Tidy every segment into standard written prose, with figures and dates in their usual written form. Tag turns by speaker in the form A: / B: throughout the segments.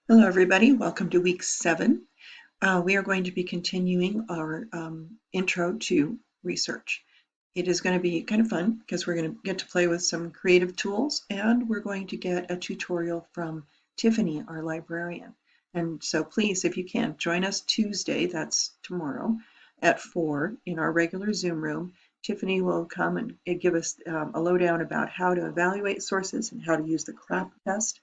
A: Hello, everybody. Welcome to week 7. We are going to be continuing our intro to research. It is going to be kind of fun because we're going to get to play with some creative tools, and we're going to get a tutorial from Tiffany, our librarian. And so please, if you can, join us Tuesday, that's tomorrow, at 4 in our regular Zoom room. Tiffany will come and give us a lowdown about how to evaluate sources and how to use the CRAP test,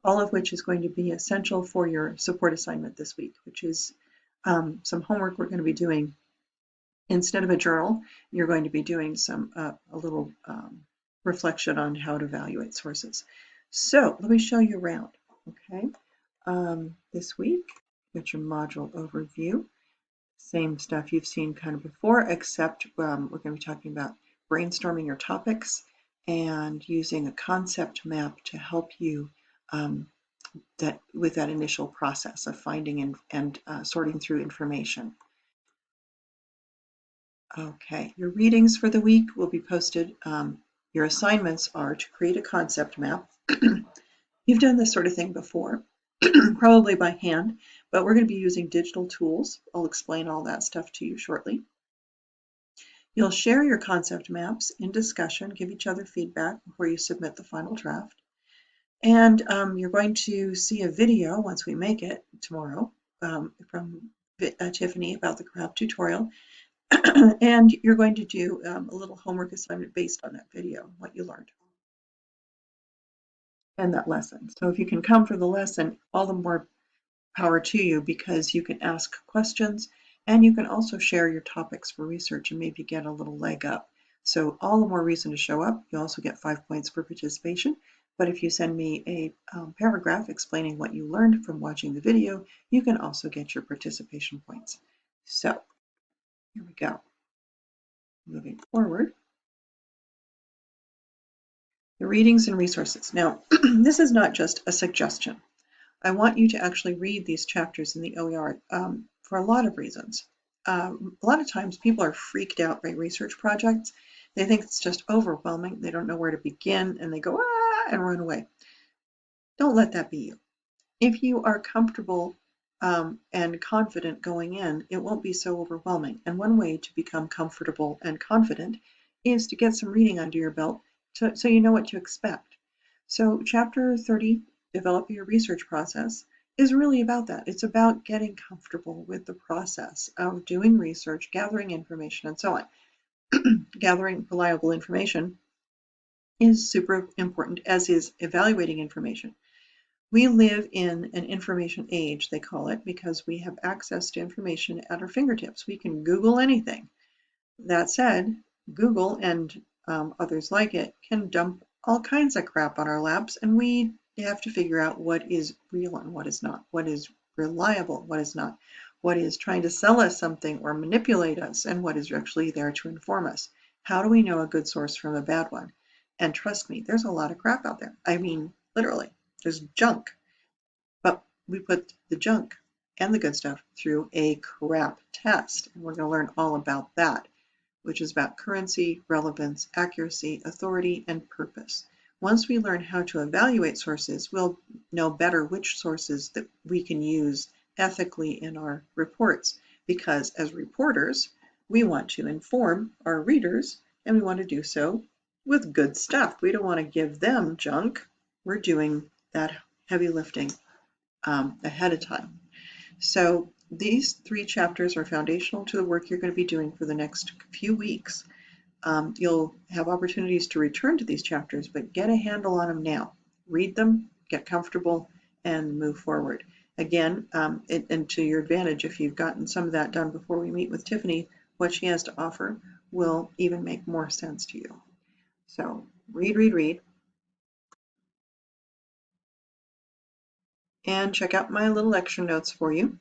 A: all of which is going to be essential for your support assignment this week, which is some homework we're going to be doing. Instead of a journal, you're going to be doing a little reflection on how to evaluate sources. So let me show you around. Okay, this week, get your module overview. Same stuff you've seen kind of before, except we're going to be talking about brainstorming your topics and using a concept map to help you with that initial process of finding and sorting through information. Okay, your readings for the week will be posted. Your assignments are to create a concept map. You've done this sort of thing before, probably by hand, but we're going to be using digital tools. I'll explain all that stuff to you shortly. You'll share your concept maps in discussion, give each other feedback before you submit the final draft. And you're going to see a video once we make it tomorrow from Tiffany about the CRAP tutorial. And you're going to do a little homework assignment based on that video, what you learned, and that lesson. So if you can come for the lesson, all the more power to you, because you can ask questions and you can also share your topics for research and maybe get a little leg up. So all the more reason to show up. You also get 5 points for participation. But if you send me a paragraph explaining what you learned from watching the video, you can also get your participation points. So here we go. Moving forward. The readings and resources. Now, this is not just a suggestion. I want you to actually read these chapters in the OER for a lot of reasons. A lot of times people are freaked out by research projects. They think it's just overwhelming. They don't know where to begin, and they go, and run away. Don't let that be you. If you are comfortable and confident going in, it won't be so overwhelming. And one way to become comfortable and confident is to get some reading under your belt so you know what to expect. So chapter 30, Develop Your Research Process, is really about that. It's about getting comfortable with the process of doing research, gathering information, and so on. Gathering reliable information is super important, as is evaluating information. We live in an information age, they call it, because we have access to information at our fingertips. We can Google anything. That said, Google and others like it can dump all kinds of crap on our laps, and we have to figure out what is real and what is not, what is reliable, what is not, what is trying to sell us something or manipulate us, and what is actually there to inform us. How do we know a good source from a bad one? And trust me, there's a lot of crap out there. I mean, literally, there's junk. But we put the junk and the good stuff through a CRAP test, and we're going to learn all about that, which is about currency, relevance, accuracy, authority, and purpose. Once we learn how to evaluate sources, we'll know better which sources that we can use ethically in our reports, because as reporters, we want to inform our readers, and we want to do so with good stuff. We don't want to give them junk. We're doing that heavy lifting ahead of time. So these 3 chapters are foundational to the work you're going to be doing for the next few weeks. You'll have opportunities to return to these chapters, but get a handle on them now. Read them, get comfortable, and move forward. Again, and to your advantage, if you've gotten some of that done before we meet with Tiffany, what she has to offer will even make more sense to you. So read, read, read. And check out my little lecture notes for you.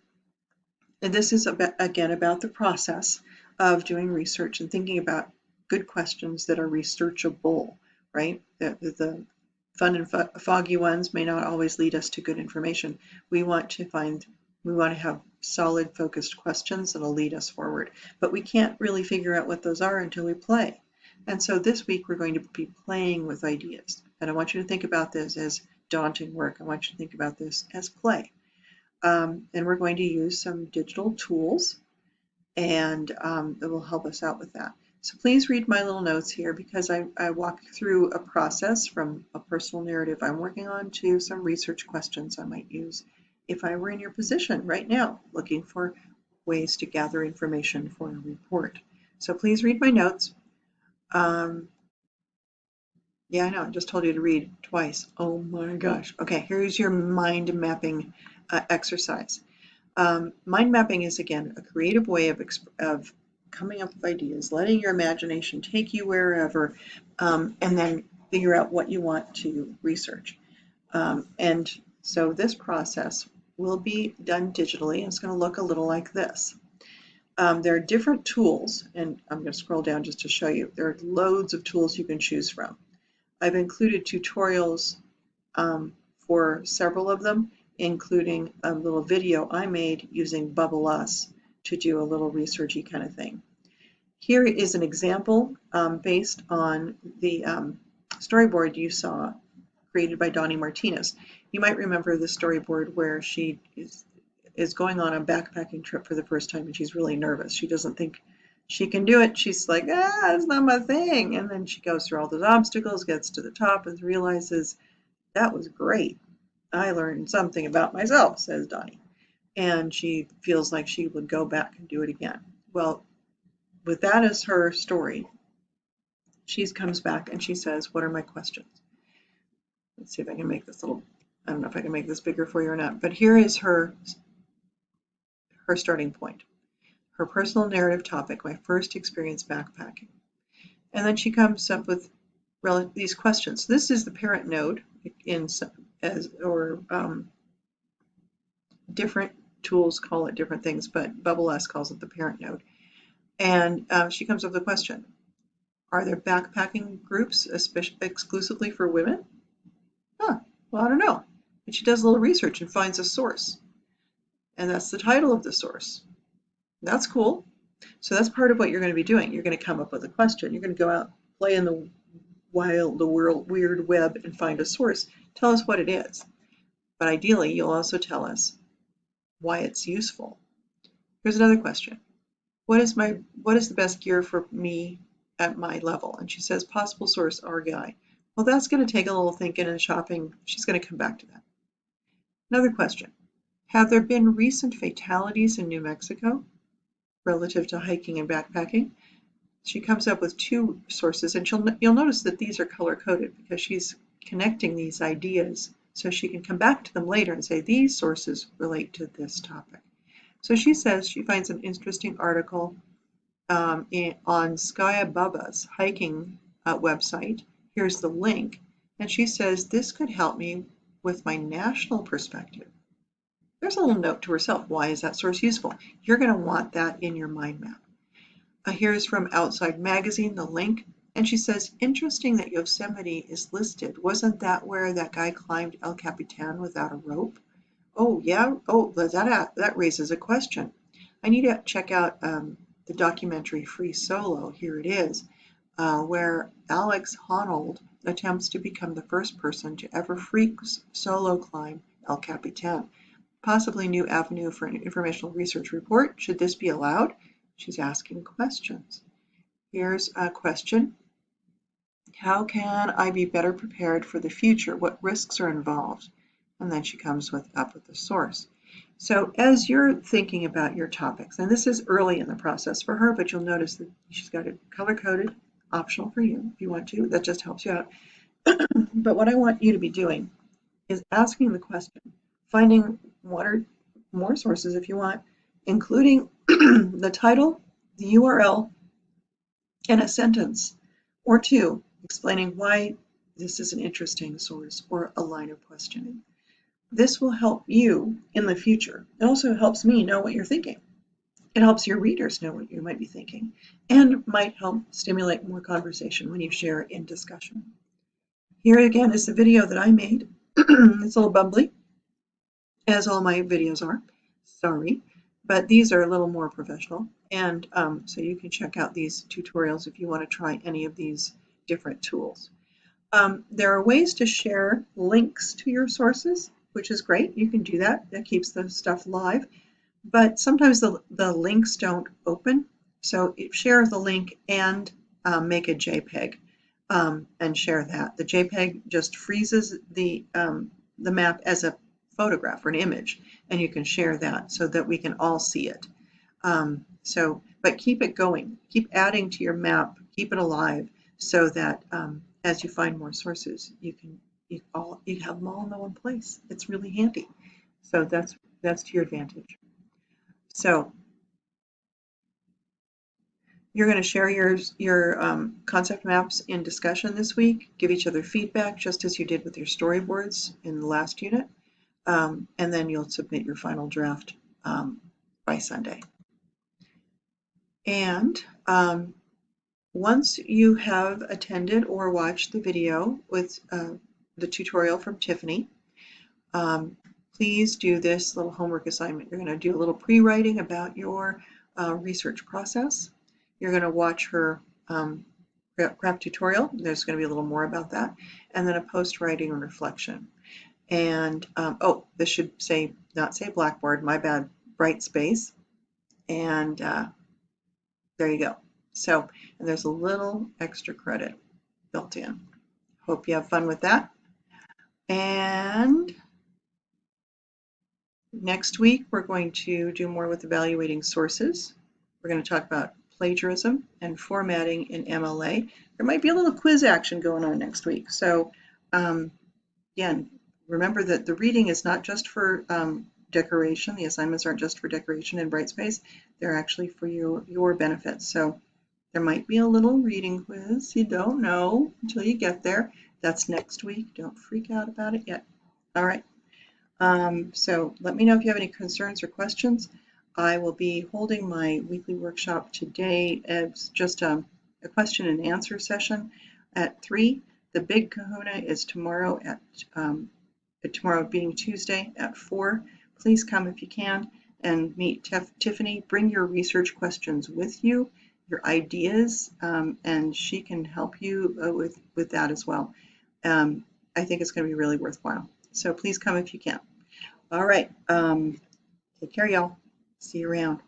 A: And this is, again, about the process of doing research and thinking about good questions that are researchable, right? The fun and foggy ones may not always lead us to good information. We want to have solid, focused questions that'll lead us forward. But we can't really figure out what those are until we play. And so this week we're going to be playing with ideas. And I want you to think about this as daunting work. I want you to think about this as play. And we're going to use some digital tools, and it will help us out with that. So please read my little notes here, because I walk through a process from a personal narrative I'm working on to some research questions I might use if I were in your position right now, looking for ways to gather information for a report. So please read my notes. Yeah, I know, I just told you to read twice. Oh my gosh. Okay, here's your mind mapping exercise. Mind mapping is, again, a creative way of coming up with ideas, letting your imagination take you wherever, and then figure out what you want to research. And so this process will be done digitally, and it's going to look a little like this. There are different tools, and I'm going to scroll down just to show you. There are loads of tools you can choose from. I've included tutorials for several of them, including a little video I made using Bubble Us to do a little researchy kind of thing. Here is an example based on the storyboard you saw created by Donnie Martinez. You might remember the storyboard where she is going on a backpacking trip for the first time, and she's really nervous. She doesn't think she can do it. She's like, it's not my thing. And then she goes through all those obstacles, gets to the top, and realizes, that was great. I learned something about myself, says Donnie. And she feels like she would go back and do it again. Well, with that as her story, she comes back and she says, what are my questions? Let's see if I can make this little, I don't know if I can make this bigger for you or not, but here is her starting point. Her personal narrative topic, my first experience backpacking. And then she comes up with these questions. This is the parent node different tools call it different things, but Bubble S calls it the parent node. And she comes up with a question. Are there backpacking groups exclusively for women? Well, I don't know. But she does a little research and finds a source. And that's the title of the source. That's cool. So that's part of what you're going to be doing. You're going to come up with a question. You're going to go out, play in the weird web, and find a source. Tell us what it is. But ideally, you'll also tell us why it's useful. Here's another question. What is the best gear for me at my level? And she says, possible source, our guy. Well, that's going to take a little thinking and shopping. She's going to come back to that. Another question. Have there been recent fatalities in New Mexico relative to hiking and backpacking? She comes up with two sources, and you'll notice that these are color-coded because she's connecting these ideas so she can come back to them later and say, these sources relate to this topic. So she says she finds an interesting article on Skya Bubba's hiking website. Here's the link. And she says, this could help me with my national perspective. There's a little note to herself. Why is that source useful? You're going to want that in your mind map. Here's from Outside Magazine, the link. And she says, interesting that Yosemite is listed. Wasn't that where that guy climbed El Capitan without a rope? Oh, yeah. Oh, that raises a question. I need to check out the documentary Free Solo. Here it is, where Alex Honnold attempts to become the first person to ever free solo climb El Capitan. Possibly new avenue for an informational research report. Should this be allowed? She's asking questions. Here's a question. How can I be better prepared for the future? What risks are involved? And then she comes up with the source. So as you're thinking about your topics, and this is early in the process for her, but you'll notice that she's got it color-coded, optional for you if you want to. That just helps you out. But what I want you to be doing is asking the question, finding one or more sources if you want, including the title, the URL, and a sentence or two explaining why this is an interesting source or a line of questioning. This will help you in the future. It also helps me know what you're thinking. It helps your readers know what you might be thinking and might help stimulate more conversation when you share in discussion. Here again is the video that I made. It's a little bubbly, as all my videos are. Sorry, but these are a little more professional. And so you can check out these tutorials if you want to try any of these different tools. There are ways to share links to your sources. which is great. You can do that. That keeps the stuff live. But sometimes the links don't open. So share the link and make a JPEG and share that. The JPEG just freezes the map as a photograph or an image, and you can share that so that we can all see it. But keep it going. Keep adding to your map. Keep it alive so that as you find more sources, you have them all in the one place. It's really handy. So that's to your advantage. So you're going to share your concept maps in discussion this week, give each other feedback just as you did with your storyboards in the last unit, and then you'll submit your final draft by Sunday. And once you have attended or watched the video with the tutorial from Tiffany, please do this little homework assignment. You're going to do a little pre-writing about your research process. You're going to watch her graph tutorial. There's going to be a little more about that. And then a post-writing reflection. And, this should not say Blackboard, my bad, Brightspace. And there you go. So, and there's a little extra credit built in. Hope you have fun with that. And next week, we're going to do more with evaluating sources. We're going to talk about plagiarism and formatting in MLA. There might be a little quiz action going on next week. So again, remember that the reading is not just for decoration. The assignments aren't just for decoration in Brightspace. They're actually for your benefit. So there might be a little reading quiz. You don't know until you get there. That's next week. Don't freak out about it yet. All right. So let me know if you have any concerns or questions. I will be holding my weekly workshop today as just a question and answer session at 3. The big kahuna is tomorrow tomorrow being Tuesday at 4. Please come if you can and meet Tiffany. Bring your research questions with you, your ideas, and she can help you with that as well. I think it's going to be really worthwhile. So please come if you can. All right. Take care, y'all. See you around.